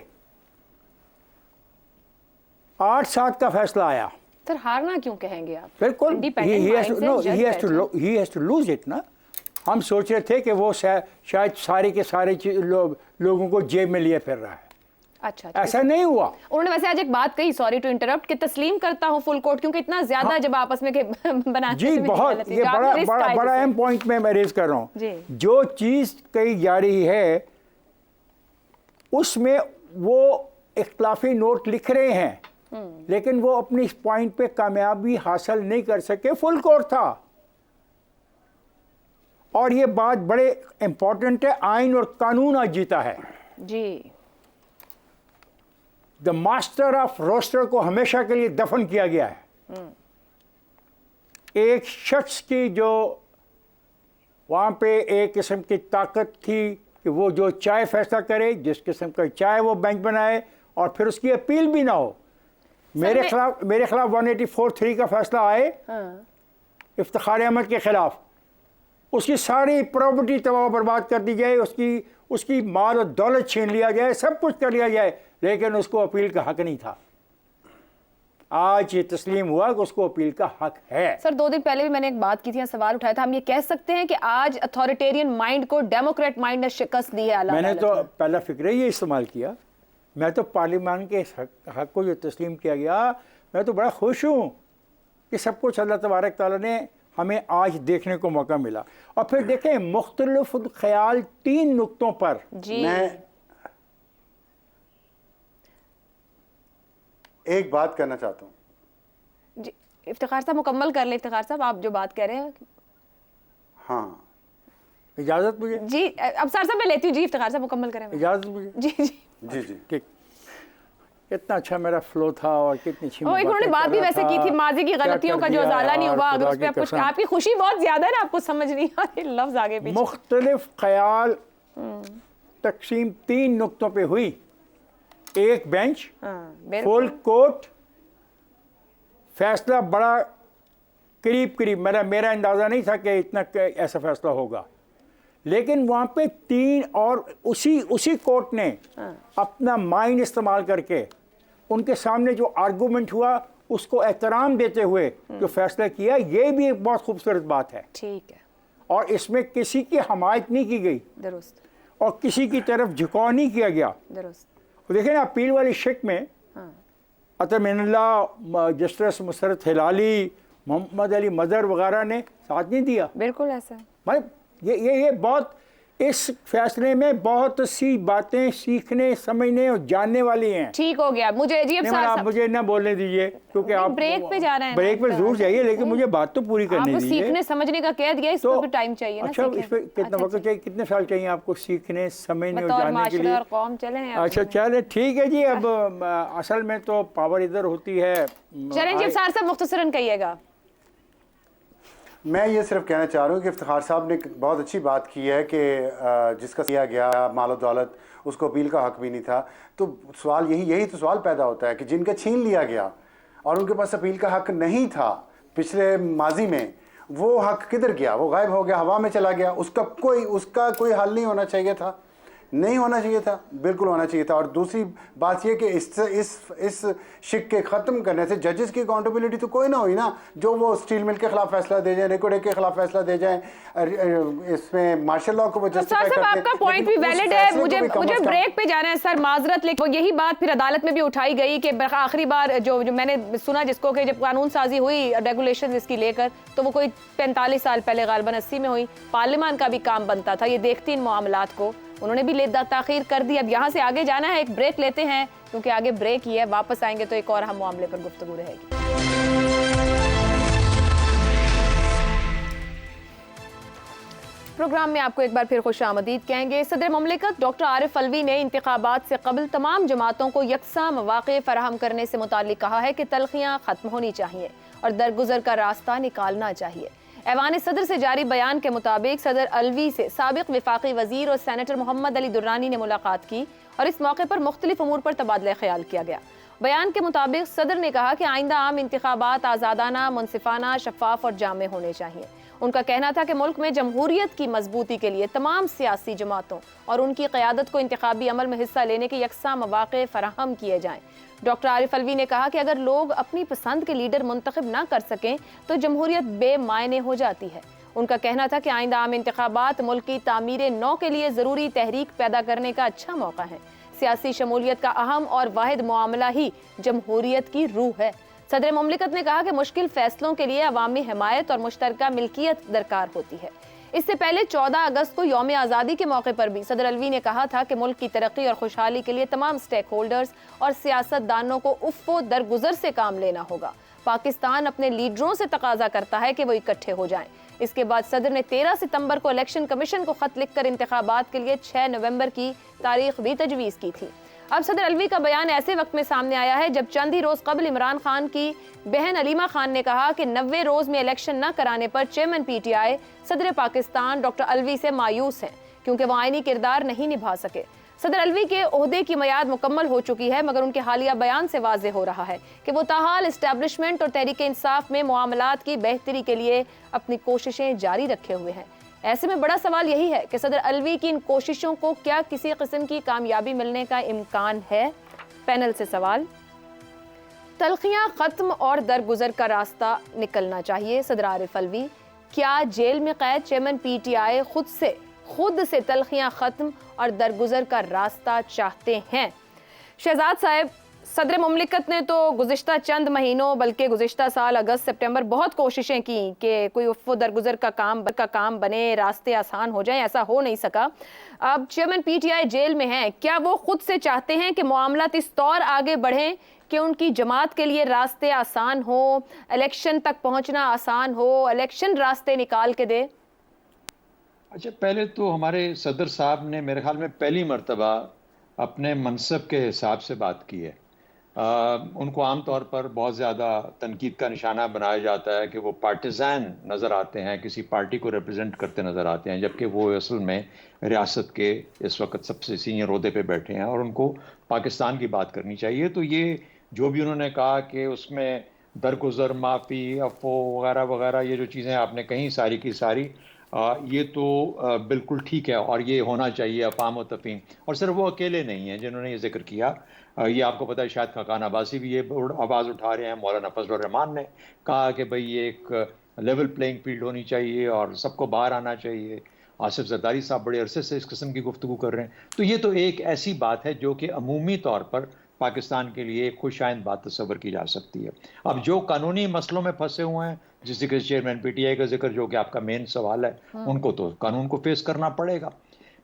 8-7 کا فیصلہ آیا. سر ہارنا کیوں کہیں گے آپ؟ بالکل ہی ہیز ٹو لوز اٹ نا. ہم سوچ رہے تھے کہ وہ شاید سارے کے سارے لوگوں کو جیب میں لیے پھر رہا ہے. اچھا، ایسا نہیں ہوا. انہوں نے ویسے آج ایک بات کہی، سوری ٹو انٹرپٹ، کہ تسلیم کرتا ہوں فل کورٹ، کیونکہ اتنا زیادہ جب آپس میں بناتے جی بہت، یہ بڑا اہم پوائنٹ میں ریز کر رہا ہوں. جو چیز کہی جا رہی ہے اس میں وہ اختلافی نوٹ لکھ رہے ہیں لیکن وہ اپنی اس پوائنٹ پہ کامیابی حاصل نہیں کر سکے. فل کورٹ تھا. اور یہ بات بڑے امپورٹنٹ ہے، آئین اور قانون آج جیتا ہے. جی، دا ماسٹر آف روسٹر کو ہمیشہ کے لیے دفن کیا گیا ہے. ایک شخص کی جو وہاں پہ ایک قسم کی طاقت تھی کہ وہ جو چائے فیصلہ کرے، جس قسم کا چائے وہ بینچ بنائے، اور پھر اس کی اپیل بھی نہ ہو. میرے خلاف 184(3) کا فیصلہ آئے افتخار احمد کے خلاف، اس کی ساری پراپرٹی تباہ و برباد کر دی جائے، اس کی مال و دولت چھین لیا جائے، سب کچھ کر لیا جائے، لیکن اس کو اپیل کا حق نہیں تھا. آج یہ تسلیم ہوا کہ اس کو اپیل کا حق ہے. سر 2 دن پہلے بھی میں نے ایک بات کی تھی، سوال اٹھایا تھا، ہم یہ کہہ سکتے ہیں کہ آج اتھارٹیرین مائنڈ کو ڈیموکریٹ مائنڈ نے شکست دی ہے؟ میں نے تو پہلا فکر یہ استعمال کیا. میں تو پارلیمان کے حق کو جو تسلیم کیا گیا، میں تو بڑا خوش ہوں کہ سب کچھ اللہ تبارک تعالیٰ نے हमें आज देखने को मौका मिला। और फिर देखें मुख्तलिफ ख्याल 3 नुक्तों पर जी मैं एक बात करना चाहता हूँ। जी इफ्तिखार साहब मुकम्मल कर लें। इफ्तिखार साहब आप जो बात कह रहे हैं। हाँ, इजाज़त मुझे, जी अबसार साहब मैं लेती हूँ। जी इफ्तिखार साहब मुकम्मल करें। इजाज़त मुझे। जी जी जी जी। ठीक, कितना अच्छा मेरा फ्लो था और कितनी अच्छी एक उन्होंने बात भी वैसे की थी, माजी की गलतियों का जो उजाला नहीं हुआ, अगर उस पे आपको आपकी खुशी बहुत ज्यादा है ना, आपको समझ नहीं आ रही लफ्ज आगे पीछे। मुख्तलिफ ख्याल तकसीम 3 नुक्तों पे हुई। एक बेंच, फुल कोर्ट, फैसला बड़ा करीब करीब, मेरा अंदाज़ा नहीं था कि इतना ऐसा फैसला होगा, लेकिन वहाँ पे 3 और उसी कोर्ट ने अपना माइंड इस्तेमाल करके उनके सामने जो आर्गूमेंट हुआ उसको एहतराम देते हुए जो फैसला किया, ये भी एक बहुत खूबसूरत बात है। ठीक है। और इसमें किसी की हमायत नहीं की गई दुरुस्त। और किसी की तरफ झुकाव नहीं किया गया। दुरुस्त। देखिए ना, अपील वाली शिक में अतमिनुल्लाह, जस्टिस मुसरत हिलाली, मोहम्मद अली मदर वगैरह ने साथ नहीं दिया। बिल्कुल ऐसा है। भाई ये बहुत, इस फैसले में बहुत सी बातें सीखने समझने और जानने वाली हैं। ठीक हो गया। मुझे जी नहीं, आप मुझे ना बोलने दीजिए क्योंकि आप ब्रेक पे जा रहे हैं। ब्रेक पे जरूर जाइए, लेकिन मुझे बात तो पूरी करने आपको दीजिए। सीखने समझने का कह दिया, इसको भी टाइम चाहिए ना। अच्छा, इस पे कितना वक्त चाहिए, कितने साल चाहिए आपको सीखने समझने और जानने के लिए? और कौम चले हैं। अच्छा चले, ठीक है जी। अब असल में तो पावर इधर होती है। चलें जी अबसार साहब मुख्तसरन कहिएगा। मैं ये सिर्फ कहना चाह रहा हूँ कि इफ्तिखार साहब ने बहुत अच्छी बात की है कि जिसका किया गया माल दौलत, उसको अपील का हक भी नहीं था। तो सवाल यही तो सवाल पैदा होता है कि जिनका छीन लिया गया और उनके पास अपील का हक नहीं था पिछले माजी में, वो हक किधर गया? वो गायब हो गया, हवा में चला गया। उसका कोई हल नहीं होना चाहिए था, नहीं होना चाहिए था, बिल्कुल होना चाहिए था। और दूसरी बात यह कि इस शिक के ख़त्म करने से जजेस की अकाउंटेबिलिटी तो कोई ना हुई ना। जो वो स्टील मिल के खिलाफ फैसला दे जाए, रिकॉर्ड के खिलाफ फैसला दे जाए, इसमें मार्शल लॉ को वो जस्टिफाई करते हैं। आपका पॉइंट भी वैलिड है। मुझे ब्रेक पे जाना है सर, माजरत। लेकिन यही बात फिर अदालत में भी उठाई गई कि आखिरी बार जो मैंने सुना जिसको कि जब कानून साजी हुई रेगुलेशन इसकी लेकर, तो वो कोई 45 साल पहले, गालिबन 80 में हुई। पार्लियामान का भी काम बनता था ये देखती इन मामलात को, उन्होंने भी ताखीर कर दी। अब यहाँ से आगे जाना है, एक ब्रेक लेते हैं क्योंकि आगे ब्रेक ही है। वापस आएंगे तो एक और अहम मामले पर गुफ्तगू रहेगी। प्रोग्राम में आपको एक बार फिर खुश आमदीद कहेंगे। सदर ममलिकत डॉक्टर आरिफ अलवी ने इंतखाबात से कबल तमाम जमातों को यकसा मौक़े फराहम करने से मुताल्लिक कहा है कि तलखियाँ ख़त्म होनी चाहिए और दरगुजर का रास्ता निकालना चाहिए। ऐवान सदर से जारी बयान के मुताबिक सदर अलवी से साबिक वफाकी वजीर और सेनेटर मोहम्मद अली दुर्रानी ने मुलाकात की और इस मौके पर मुख्तलिफ अमूर पर तबादला ख्याल किया गया। बयान के मुताबिक सदर ने कहा कि आइंदा आम इंतखाबात आज़ादाना, मुनसिफाना, शफाफ और जामे होने चाहिए। उनका कहना था कि मुल्क में जमहूरियत की मजबूती के लिए तमाम सियासी जमातों और उनकी क़यादत को इंतखाबी अमल में हिस्सा लेने के यकसा मौक़े फराहम किए जाएँ। डॉक्टर आरिफ अलवी ने कहा कि अगर लोग अपनी पसंद के लीडर मुंतखब ना कर सकें तो जमहूरियत बेमायने हो जाती है। उनका कहना था कि आइंदा आम इंतखाबात मुल्क की तामीर नौ के लिए ज़रूरी तहरीक पैदा करने का अच्छा मौका है। सियासी शमूलियत का अहम और वाहिद मामला ही जमहूरियत की रूह है। सदर ममलिकत ने कहा कि मुश्किल फैसलों के लिए अवामी हिमायत और मुश्तरका मिल्कियत दरकार होती है। इससे पहले 14 अगस्त को यौम आज़ादी के मौके पर भी सदर अलवी ने कहा था कि मुल्क की तरक्की और खुशहाली के लिए तमाम स्टेक होल्डर्स और सियासतदानों को उफ़्फ़ो दरगुजर से काम लेना होगा। पाकिस्तान अपने लीडरों से तकाजा करता है कि वो इकट्ठे हो जाएं। इसके बाद सदर ने 13 सितंबर को इलेक्शन कमीशन को खत लिखकर इंतखाबात के लिए 6 नवंबर की तारीख भी तजवीज़ की थी। अब सदर अलवी का बयान ऐसे वक्त में सामने आया है जब चंद ही रोज़ कबल इमरान खान की बहन अलीमा खान ने कहा कि 90 रोज़ में इलेक्शन न कराने पर चेयरमैन PTI सदर पाकिस्तान डॉक्टर अलवी से मायूस हैं क्योंकि वो आईनी किरदार नहीं निभा सके। सदर अलवी के ओहदे की मियाद मुकम्मल हो चुकी है, मगर उनके हालिया बयान से वाज़ेह हो रहा है कि वो ताहाल इस्टेब्लिशमेंट और तहरीक इंसाफ में मामलात की बेहतरी के लिए अपनी कोशिशें जारी रखे हुए हैं। ऐसे में बड़ा सवाल यही है कि सदर अलवी की इन कोशिशों को क्या किसी किस्म की कामयाबी मिलने का इम्कान है। पैनल से सवाल, तलखियाँ ख़त्म और दरगुजर का रास्ता निकलना चाहिए। सदर आरिफ अलवी, क्या जेल में कैद चेयरमैन PTI खुद से तलखियाँ ख़त्म और दरगुजर का रास्ता चाहते हैं? शहजाद साहब, सदर मुमलिकत ने तो गुज़िश्ता चंद महीनों बल्कि गुज़िश्ता साल अगस्त सितंबर बहुत कोशिशें की कि कोई उफ़्फ़ो दरगुज़र का काम बने, रास्ते आसान हो जाएं, ऐसा हो नहीं सका। अब चेयरमैन पीटीआई जेल में हैं, क्या वो खुद से चाहते हैं कि मामलात इस तौर आगे बढ़ें कि उनकी जमात के लिए रास्ते आसान हो, इलेक्शन तक पहुंचना आसान हो, इलेक्शन रास्ते निकाल के दे? अच्छा, पहले तो हमारे सदर साहब ने मेरे ख्याल में पहली मर्तबा अपने मनसब के हिसाब से बात की है। उनको आम तौर पर बहुत ज़्यादा तनकीद का निशाना बनाया जाता है कि वो पार्टिज़ान नज़र आते हैं, किसी पार्टी को रिप्रेजेंट करते नज़र आते हैं, जबकि वो असल में रियासत के इस वक्त सबसे सीनियर ओहदे पे बैठे हैं और उनको पाकिस्तान की बात करनी चाहिए। तो ये जो भी उन्होंने कहा कि उसमें दरगुजर, माफ़ी, अफ़ो वगैरह वगैरह, ये जो चीज़ें आपने कहीं सारी की सारी, ये तो बिल्कुल ठीक है और ये होना चाहिए अफ़ाम व तफ़हीम। और सिर्फ वो अकेले नहीं हैं जिन्होंने ये जिक्र किया, ये आपको पता है शायद खाकान अब्बासी भी ये आवाज़ उठा रहे हैं। मौलाना फजल रहमान ने कहा कि भाई ये एक लेवल प्लेइंग फील्ड होनी चाहिए और सबको बाहर आना चाहिए। आसिफ जरदारी साहब बड़े अरसे से इस किस्म की गुफ्तगू कर रहे हैं। तो ये तो एक ऐसी बात है जो कि अमूमी तौर पर पाकिस्तान के लिए एक खुशाइंद बात तस्वर की जा सकती है। अब जो कानूनी मसलों में फंसे हुए हैं, जिस के चेयरमैन पीटीआई का जिक्र जो कि आपका मेन सवाल है, उनको तो कानून को फेस करना पड़ेगा।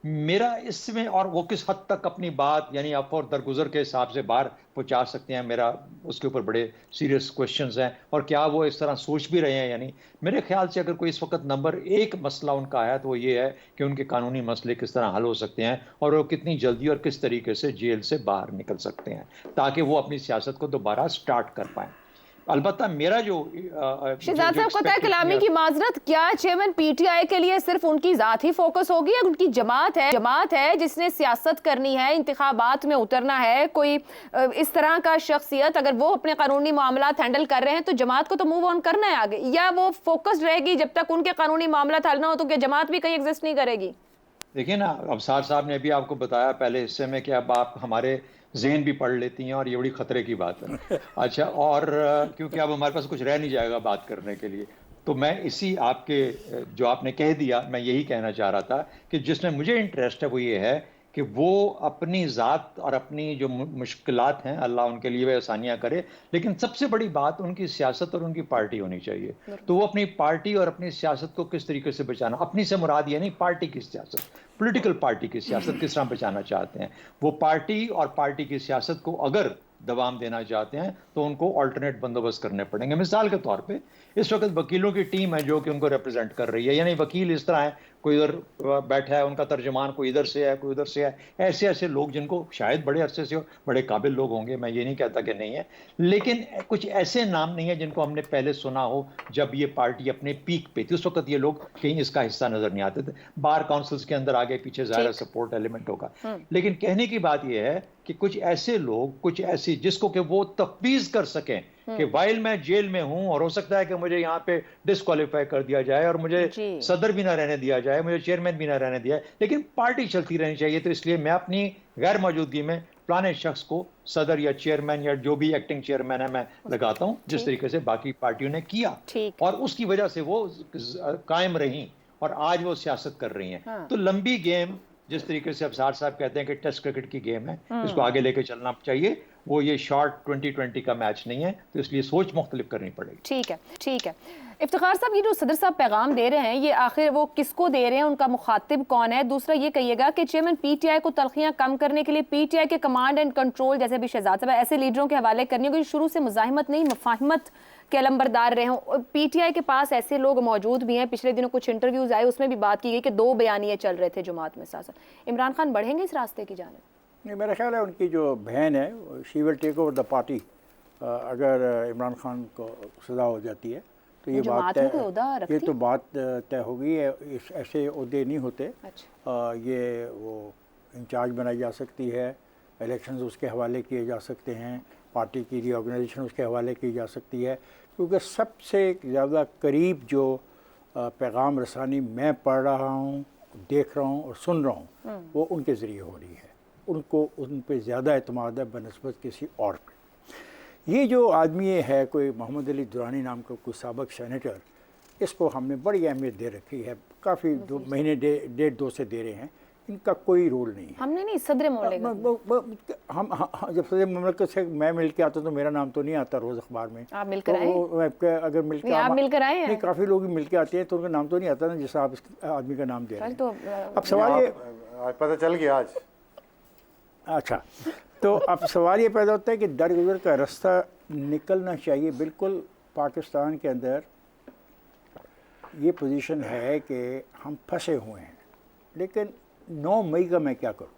मेरा इसमें, और वो किस हद तक अपनी बात यानी अफ और दरगुजर के हिसाब से बाहर पहुंचा सकते हैं, मेरा उसके ऊपर बड़े सीरियस क्वेश्चंस हैं। और क्या वो इस तरह सोच भी रहे हैं यानी, मेरे ख्याल से अगर कोई इस वक्त नंबर एक मसला उनका है तो वो ये है कि उनके कानूनी मसले किस तरह हल हो सकते हैं और वो कितनी जल्दी और किस तरीके से जेल से बाहर निकल सकते हैं ताकि वो अपनी सियासत को दोबारा स्टार्ट कर पाएँ। अलबत्ता मेरा जो शहजाद साहब को तय कलामी की माजरत, क्या चेयरमैन पीटीआई के लिए सिर्फ उनकी जात ही फोकस होगी या उनकी जमात है जिसने सियासत करनी है, इंतखाबात में उतरना है, कोई इस तरह का शख्सियत अगर वो अपने कानूनी मामलात हैंडल कर रहे हैं तो जमात को तो मूव ऑन करना है आगे, या वो फोकस्ड रहेगी जब तक उनके कानूनी मामलात हल ना हो तो क्या जमात भी कहीं एग्जिस्ट नहीं करेगी? देखिए ना, अबसार साहब ने भी आपको बताया पहले हिस्से में कि अब आप हमारे ज़हन भी पढ़ लेती हैं और ये बड़ी ख़तरे की बात है। अच्छा, और क्योंकि अब हमारे पास कुछ रह नहीं जाएगा बात करने के लिए, तो मैं इसी आपके जो आपने कह दिया, मैं यही कहना चाह रहा था कि जिसमें मुझे इंटरेस्ट है वो ये है कि वो अपनी ज़ात और अपनी जो मुश्किलात हैं, अल्लाह उनके लिए वह आसानियाँ करे, लेकिन सबसे बड़ी बात उनकी सियासत और उनकी पार्टी होनी चाहिए। तो वो अपनी पार्टी और अपनी सियासत को किस तरीके से बचाना, अपनी से मुराद ये नहीं, पार्टी की सियासत, पॉलिटिकल पार्टी की सियासत किस तरह बचाना चाहते हैं। वो पार्टी और पार्टी की सियासत को अगर दवाम देना चाहते हैं तो उनको अल्टरनेट बंदोबस्त करने पड़ेंगे। मिसाल के तौर पे इस वक्त वकीलों की टीम है जो कि उनको रिप्रेजेंट कर रही है, यानी वकील इस तरह है, कोई इधर बैठा है, उनका तर्जमान कोई इधर से है, कोई उधर से है, ऐसे ऐसे लोग जिनको शायद बड़े अरसे से बड़े काबिल लोग होंगे, मैं ये नहीं कहता कि नहीं है, लेकिन कुछ ऐसे नाम नहीं है जिनको हमने पहले सुना हो जब ये पार्टी अपने पीक पे थी। उस वक्त ये लोग कहीं इसका हिस्सा नजर नहीं आते थे। बार काउंसिल्स के अंदर आगे पीछे ज़ाहिर सपोर्ट एलिमेंट होगा, लेकिन कहने की बात यह है कि कुछ ऐसे लोग, कुछ ऐसी जिसको कि वो तफवीज कर सकें कि वाइल मैं जेल में हूं और हो सकता है कि मुझे यहाँ पे डिस्क्वालीफाई कर दिया जाए और मुझे सदर भी ना रहने दिया जाए, मुझे चेयरमैन भी ना रहने दिया, लेकिन पार्टी चलती रहनी चाहिए। तो इसलिए मैं अपनी गैर मौजूदगी में फलाने शख्स को सदर या चेयरमैन या जो भी एक्टिंग चेयरमैन है मैं लगाता हूं, जिस तरीके से बाकी पार्टियों ने किया, और उसकी वजह से वो कायम रही और आज वो सियासत कर रही हैं। तो लंबी गेम, जिस तरीके से अफसार साहब कहते हैं कि टेस्ट क्रिकेट की गेम है, इसको आगे लेके चलना चाहिए। वो ये शॉर्ट 2020 का मैच नहीं है, तो इसलिए सोच मुख्तलिफ करनी पड़ेगी। ठीक है। इफ्तिखार साहब, ये जो सदर साहब पैगाम दे रहे हैं, ये आखिर वो किसको दे रहे हैं, उनका मुखातिब कौन है? दूसरा ये कहिएगा कि चेयरमैन पीटीआई को तलखियां कम करने के लिए पीटीआई के कमांड एंड कंट्रोल, जैसे भी शहजाद साहब, ऐसे लीडरों के हवाले करनी होगी जो शुरू से मुजाहिमत नहीं मुफाहिमत के अलंबरदार रहे हों। पीटीआई के पास ऐसे लोग मौजूद भी हैं। पिछले दिनों कुछ इंटरव्यूज आए, उसमें भी बात की गई कि 2 बयानिए चल रहे थे जमात में साथ। इमरान खान बढ़ेंगे इस रास्ते की जानिब? नहीं, मेरा ख्याल है उनकी जो बहन है she will take over the party. अगर इमरान खान को सज़ा हो जाती है तो ये बात तय, ये तो बात तय होगी। ऐसे ओहदे नहीं होते। अच्छा। ये वो इंचार्ज बनाई जा सकती है, इलेक्शंस उसके हवाले किए जा सकते हैं, पार्टी की रीऑर्गेनाइजेशन उसके हवाले की जा सकती है, क्योंकि सबसे ज़्यादा करीब जो पैगाम रसानी मैं पढ़ रहा हूँ, देख रहा हूँ और सुन रहा हूँ वो उनके ज़रिए हो रही है। उनको उन पे ज़्यादा एतमाद है बनस्बत किसी और पे। ये जो आदमी है, कोई मोहम्मद अली दुरानी नाम का कोई साबिक सेनेटर, इसको हमने बड़ी अहमियत दे रखी है, काफ़ी 2 महीने 1.5-2 से दे रहे हैं इनका कोई रोल नहीं है। हमने नहीं, सदर ममलिकत हम जब सदर ममलिकत से मैं मिल के आता तो मेरा नाम तो नहीं आता रोज़ अखबार में। आप मिलकर आए? अगर मिल के आप मिलकर आए हैं? नहीं, काफ़ी लोग मिल के आते हैं तो उनका नाम तो नहीं आता ना, जैसा आप इस आदमी का नाम दे रहे हैं। तो अब सवाल ये, आज पता चल गया आज। अच्छा, तो अब सवाल ये पैदा होता है कि दरगुजर का रास्ता निकलना चाहिए। बिल्कुल पाकिस्तान के अंदर ये पोजीशन है कि हम फंसे हुए हैं, लेकिन 9 मई का मैं क्या करूं?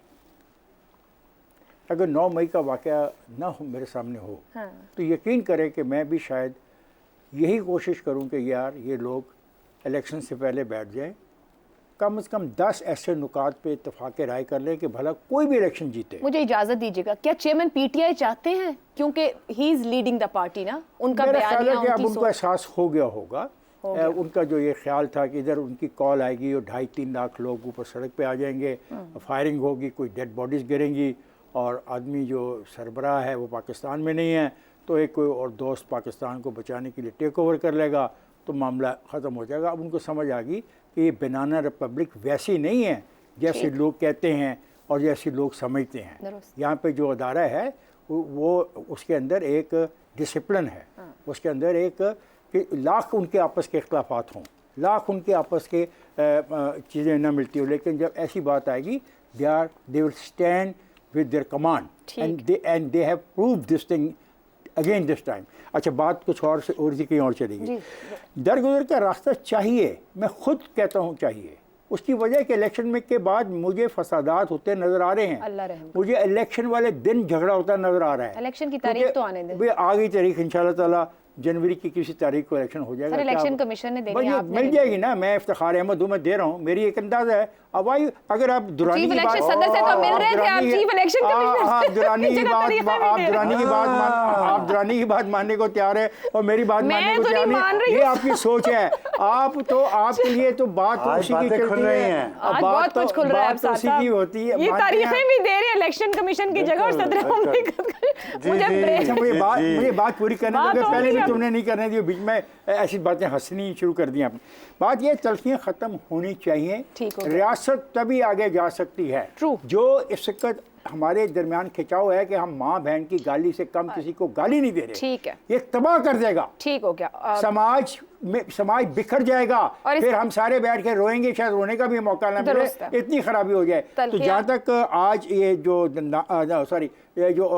अगर 9 मई का वाक़या ना हो मेरे सामने हो, हाँ। तो यकीन करें कि मैं भी शायद यही कोशिश करूं कि यार ये लोग इलेक्शन से पहले बैठ जाएं, कम से कम 10 ऐसे नुकात पे इत्तेफाक राय कर लें कि भला कोई भी इलेक्शन जीते। मुझे इजाजत दीजिएगा, क्या चेयरमैन पीटीआई चाहते हैं, क्योंकि he is leading the party ना, उनका मेरा ख्याल है बयानिया, कि अब उनकी उनको सोच। एहसास हो गया होगा। हो गया। उनका जो ये ख्याल था कि इधर उनकी कॉल आएगी और 2.5-3 लाख लोग ऊपर सड़क पे आ जाएंगे, फायरिंग होगी, कोई डेड बॉडीज़ गिरेंगी और आदमी जो सरबराह है वो पाकिस्तान में नहीं है, तो एक कोई और दोस्त पाकिस्तान को बचाने के लिए टेक ओवर कर लेगा तो मामला ख़त्म हो जाएगा। अब उनको समझ आ गई कि ये बनाना रिपब्लिक वैसी नहीं है जैसे लोग कहते हैं और जैसे लोग समझते हैं। दुरुस्त। यहाँ पे जो अदारा है वो उसके अंदर एक डिसिप्लिन है, उसके अंदर एक कि लाख उनके आपस के इख्तलाफात हों, लाख उनके आपस के चीज़ें ना मिलती हो, लेकिन जब ऐसी बात आएगी they will stand with their command and they have proved this thing again this time. अच्छा, बात कुछ और से और कहीं और चलेगी। दरगुजर का रास्ता चाहिए, मैं खुद कहता हूँ चाहिए। उसकी वजह कि इलेक्शन में के बाद मुझे फसादात होते नज़र आ रहे हैं, अल्लाह रहम। मुझे इलेक्शन वाले दिन झगड़ा होता नज़र आ रहा है। इलेक्शन की तारीख तो आने दें। आ गई तारीख, इंशाल्लाह ताला जनवरी की किसी तारीख को इलेक्शन हो जाएगा। सर, इलेक्शन कमीशन ने देनी है, आपने मिल जाएगी ना। मैं इफ्तिखार अहमद हूँ, मैं दे रहा हूँ, मेरी एक अंदाजा है। अब आई अगर आप दुरानी चीफ की बात, इलेक्शन सदस्य तो मिल रहे थे, आप चीफ इलेक्शन कमीशनर आप दुरानी की जगह बात, तरीका नहीं आप दे रहे। दुरानी की बात आप दुरानी की बात मानने को तैयार है और मेरी बात मैं मानने को तो तैयार नहीं मान नहीं। रही ये हूँ। आपकी सोच है। आप तो आपके लिए तो बात आज उसी की बातें खुल चलती रही है। हैं। अब आज बात बहुत कुछ खुल रहा है। बात तो उसी की होती है। ये मानते हैं। तारीखें भी दे रहे हैं इलेक्शन कमीशन की जगह और बिल्कुल, सदर बिल्कुल। ममलिकत का। जी, मुझे जी। ब्रेक अच्छा, मुझे बात पूरी करने बात दो। हो पहले गई भी अब। तुमने नहीं करने दी, बीच में ऐसी बातें हंसनी शुरू कर दी आपने। बात ये तलखियाँ ख़त्म होनी चाहिए। ठीक हो गया। रियासत तभी आगे जा सकती है True। जो इस वक्त हमारे दरमियान खिंचाव है कि हम माँ बहन की गाली से कम किसी को गाली नहीं दे रहे। ठीक है। ये तबाह कर देगा ठीक हो गया। समाज बिखर जाएगा और फिर हम सारे बैठ के रोएंगे, शायद रोने का भी मौका ना दुरुस्त मिले, है। इतनी खराबी हो जाए। तो तलखियाँ- जहाँ तक आज ये जो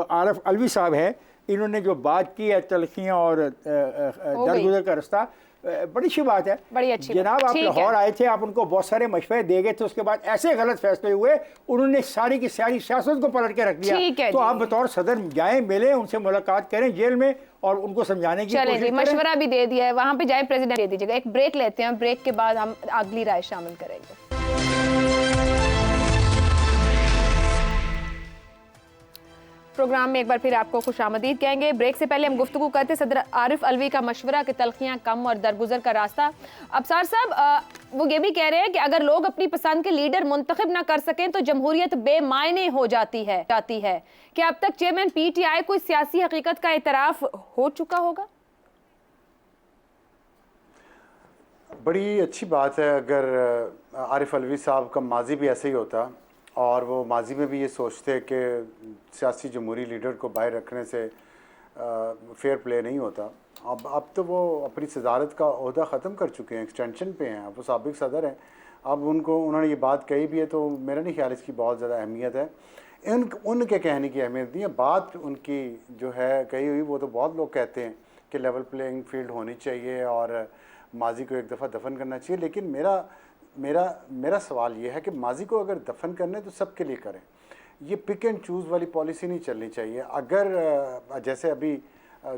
आरिफ अलवी साहब है, इन्होंने जो बात की है तलखियाँ और दरगुजर का रास्ता, बड़ी अच्छी बात है। बड़ी अच्छी बात। जनाब, आप ठीक है। लाहौर आए थे, आप उनको बहुत सारे मशवरे दे गए थे, उसके बाद ऐसे गलत फैसले हुए, उन्होंने सारी की सारी सियासत को पलट के रख दिया। ठीक है तो जी। आप बतौर सदर जाएं, मिलें, उनसे मुलाकात करें जेल में और उनको समझाने की चलें कोशिश जी, करें। मशवरा भी दे दिया है, वहां पे जाए प्रेसिडेंट दे दीजिएगा। एक ब्रेक लेते हैं, ब्रेक के बाद हम अगली राय शामिल करेंगे। प्रोग्राम में एक बार फिर आपको खुशामदीद कहेंगे। ब्रेक से पहले हम गुफ्तगू करते सदर आरिफ अलवी का मशवरा कि तलखियाँ कम और दरगुजर का रास्ता। अबसार साहब, वो ये भी कह रहे हैं कि अगर लोग अपनी पसंद के लीडर मुंतखब ना कर सकें तो जमहूरियत बेमायने हो जाती है। क्या अब तक चेयरमैन पीटीआई कोई सियासी हकीकत का इतराफ हो चुका होगा? बड़ी अच्छी बात है अगर आरिफ अलवी साहब का माजी भी ऐसे ही होता और वो माजी में भी ये सोचते कि सियासी जमहूरी लीडर को बाहर रखने से फेयर प्ले नहीं होता। अब तो वो अपनी सदारत का ओहदा ख़त्म कर चुके हैं, एक्सटेंशन पे हैं, अब वो साबिक सदर हैं। अब उन्होंने ये बात कही भी है तो मेरा नहीं ख्याल इसकी बहुत ज़्यादा अहमियत है। उनके कहने की अहमियत नहीं है। बात उनकी जो है कही हुई, वो तो बहुत लोग कहते हैं कि लेवल प्लेइंग फील्ड होनी चाहिए और माजी को एक दफ़ा दफन करना चाहिए। लेकिन मेरा सवाल ये है कि माजी को अगर दफन करने तो सबके लिए करें। ये पिक एंड चूज़ वाली पॉलिसी नहीं चलनी चाहिए। अगर जैसे अभी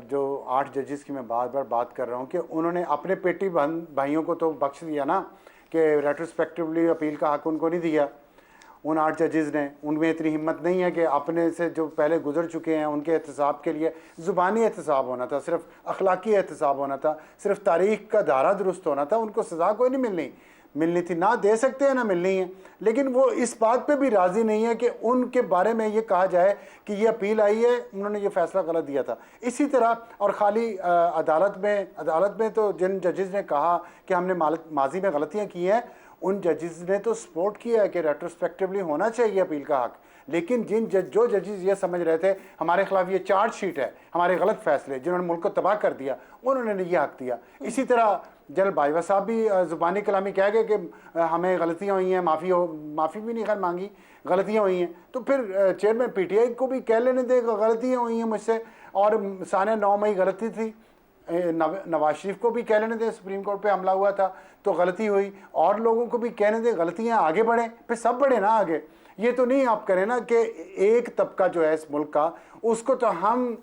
जो 8 जजेस की मैं बार बार बात कर रहा हूँ कि उन्होंने अपने पेटी भाइयों को तो बख्श दिया ना, कि रेट्रोस्पेक्टिवली अपील का हक उनको नहीं दिया उन 8 जजेस ने। उनमें इतनी हिम्मत नहीं है कि अपने से जो पहले गुजर चुके हैं उनके एहतसाब के लिए ज़ुबानी एहतसाब होना था, सिर्फ अखलाकी एहतसाब होना था, सिर्फ तारीख़ का धारा दुरुस्त होना था। उनको सज़ा कोई नहीं मिलनी थी, ना दे सकते हैं ना मिलनी है। लेकिन वो इस बात पे भी राज़ी नहीं है कि उनके बारे में ये कहा जाए कि ये अपील आई है, उन्होंने ये फ़ैसला गलत दिया था। इसी तरह और ख़ाली अदालत में तो जिन जजेस ने कहा कि हमने माजी में गलतियाँ की हैं, ان ججز نے تو سپورٹ کیا ہے کہ ریٹروسپیکٹیولی ہونا چاہیے اپیل کا حق، لیکن جو ججز یہ سمجھ رہے تھے ہمارے خلاف یہ چارج شیٹ ہے، ہمارے غلط فیصلے جنہوں نے ملک کو تباہ کر دیا، انہوں نے یہ حق دیا۔ اسی طرح جنرل باجوہ صاحب بھی زبانی کلامی کہہ گئے کہ ہمیں غلطیاں ہوئی ہیں، معافی بھی نہیں خیر مانگی، غلطیاں ہوئی ہیں، تو پھر چیئرمین پی ٹی آئی کو بھی کہہ لینے دے غلطیاں ہوئی ہیں مجھ سے، اور سانحہ 9 مئی غلطی تھی، نواز شریف کو بھی کہہ لینے دے، سپریم کورٹ پہ حملہ ہوا تھا تو غلطی ہوئی، اور لوگوں کو بھی کہنے دے غلطیاں، آگے بڑھیں، پھر سب بڑھیں نا آگے۔ یہ تو نہیں آپ کریں نا کہ ایک طبقہ جو ہے اس ملک کا، اس کو تو ہم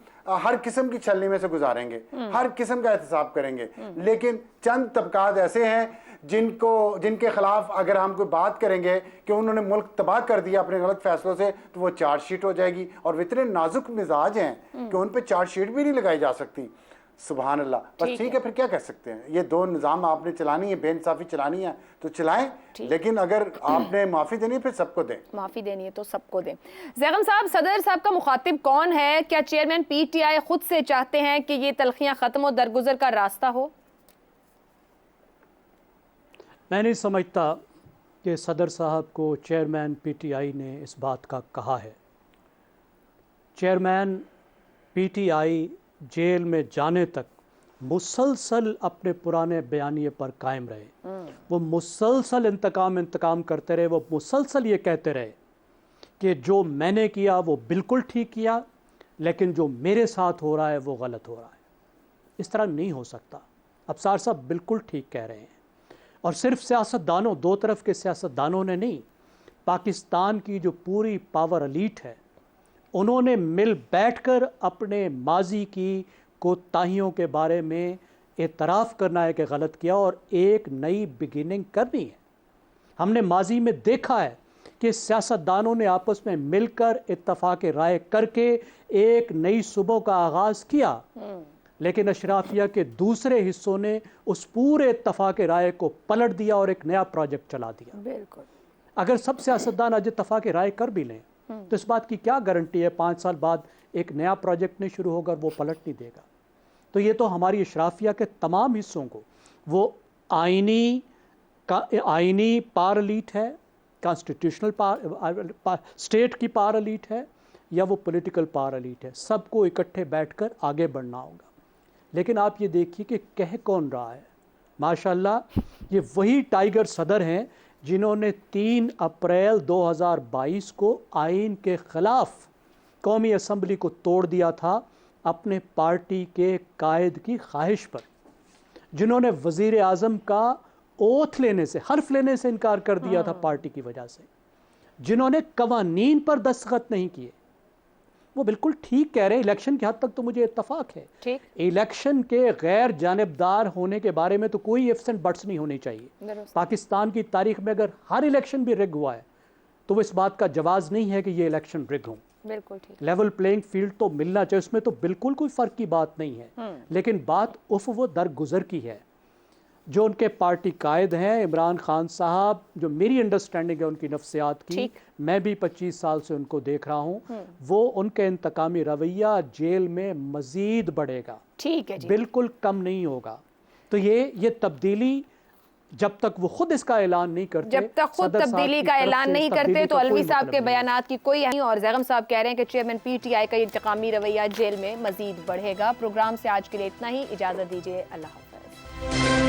ہر قسم کی چھلنی میں سے گزاریں گے، ہر قسم کا احتساب کریں گے، لیکن چند طبقات ایسے ہیں جن کے خلاف اگر ہم کوئی بات کریں گے کہ انہوں نے ملک تباہ کر دیا اپنے غلط فیصلوں سے، تو وہ چارج شیٹ ہو جائے گی، اور وہ اتنے نازک مزاج ہیں کہ ان پہ چارج شیٹ بھی نہیں لگائی جا سکتی۔ سبحان اللہ۔ بس ٹھیک ہے، پھر کیا کر سکتے ہیں، یہ دو نظام آپ نے چلانی ہے، بے انصافی چلانی ہے تو چلائیں، لیکن اگر آپ نے معافی دینی ہے پھر سب کو دیں، معافی دینی ہے تو سب کو دیں۔ زیغم صاحب، صدر صاحب کا مخاطب کون ہے؟ کیا چیئرمین پی ٹی آئی خود سے چاہتے ہیں کہ یہ تلخیاں ختم و درگزر کا راستہ ہو؟ میں نہیں سمجھتا کہ صدر صاحب کو چیئرمین پی ٹی آئی نے اس بات کا کہا ہے۔ Chairman P T I jail میں جانے تک مسلسل اپنے پرانے بیانیے پر قائم رہے، وہ مسلسل انتقام کرتے رہے، وہ مسلسل یہ کہتے رہے کہ جو میں نے کیا وہ بالکل ٹھیک کیا، لیکن جو میرے ساتھ ہو رہا ہے وہ غلط ہو رہا ہے۔ اس طرح نہیں ہو سکتا۔ ابصار صاحب بالکل ٹھیک کہہ رہے ہیں، اور صرف سیاستدانوں، دو طرف کے سیاستدانوں نے نہیں، پاکستان کی جو پوری پاور ایلیٹ ہے، انہوں نے مل بیٹھ کر اپنے ماضی کی کوتاہیوں کے بارے میں اعتراف کرنا ہے کہ غلط کیا، اور ایک نئی بگننگ کرنی ہے۔ ہم نے ماضی میں دیکھا ہے کہ سیاستدانوں نے آپس میں مل کر اتفاق رائے کر کے ایک نئی صبح کا آغاز کیا، لیکن اشرافیہ کے دوسرے حصوں نے اس پورے اتفاق رائے کو پلٹ دیا اور ایک نیا پروجیکٹ چلا دیا۔ بالکل۔ اگر سب سیاستدان آج اتفاق رائے کر بھی لیں تو اس بات کی کیا گارنٹی ہے 5 سال بعد ایک نیا پروجیکٹ نہیں شروع ہوگا اور وہ پلٹ نہیں دے گا؟ تو یہ تو ہماری اشرافیہ کے تمام حصوں کو، وہ آئینی پار ایلیٹ ہے، کانسٹیٹیوشنل اسٹیٹ کی پار ایلیٹ ہے، یا وہ پولیٹیکل پار ایلیٹ ہے، سب کو اکٹھے بیٹھ کر آگے بڑھنا ہوگا۔ لیکن آپ یہ دیکھیے کہ کہہ کون رہا ہے؟ ماشاءاللہ یہ وہی ٹائیگر صدر ہیں جنہوں نے 3 اپریل 2022 کو آئین کے خلاف قومی اسمبلی کو توڑ دیا تھا اپنے پارٹی کے قائد کی خواہش پر، جنہوں نے وزیر اعظم کا اوتھ لینے سے، حرف لینے سے انکار کر دیا تھا پارٹی کی وجہ سے، جنہوں نے قوانین پر دستخط نہیں کیے۔ وہ بالکل ٹھیک کہہ رہے ہیں، الیکشن کی حد تک تو مجھے اتفاق ہے، الیکشن کے غیر جانبدار ہونے کے بارے میں تو کوئی ifs and buts نہیں ہونی چاہیے۔ پاکستان کی تاریخ میں اگر ہر الیکشن بھی رگ ہوا ہے تو وہ اس بات کا جواز نہیں ہے کہ یہ الیکشن رگ ہوں۔ بالکل ٹھیک۔ لیول پلینگ فیلڈ تو ملنا چاہیے، اس میں تو بالکل کوئی فرق کی بات نہیں ہے، لیکن بات وہ درگزر کی ہے۔ جو ان کے پارٹی قائد ہیں عمران خان صاحب، جو میری انڈرسٹینڈنگ ہے ان کی نفسیات کی، میں بھی 25 سال سے ان کو دیکھ رہا ہوں، وہ ان کے انتقامی رویہ جیل میں مزید بڑھے گا، ٹھیک ہے جی، بالکل کم نہیں ہوگا۔ تو یہ تبدیلی جب تک وہ خود اس کا اعلان نہیں کرتے، جب تک خود تبدیلی کا اعلان نہیں کرتے تو علوی صاحب کے بیانات کی کوئی نہیں۔ اور زیغم صاحب کہہ رہے ہیں کہ چیئرمین پی ٹی آئی کا انتقامی رویہ جیل میں مزید بڑھے گا۔ پروگرام سے آج کے لیے اتنا ہی، اجازت دیجیے، اللہ حافظ۔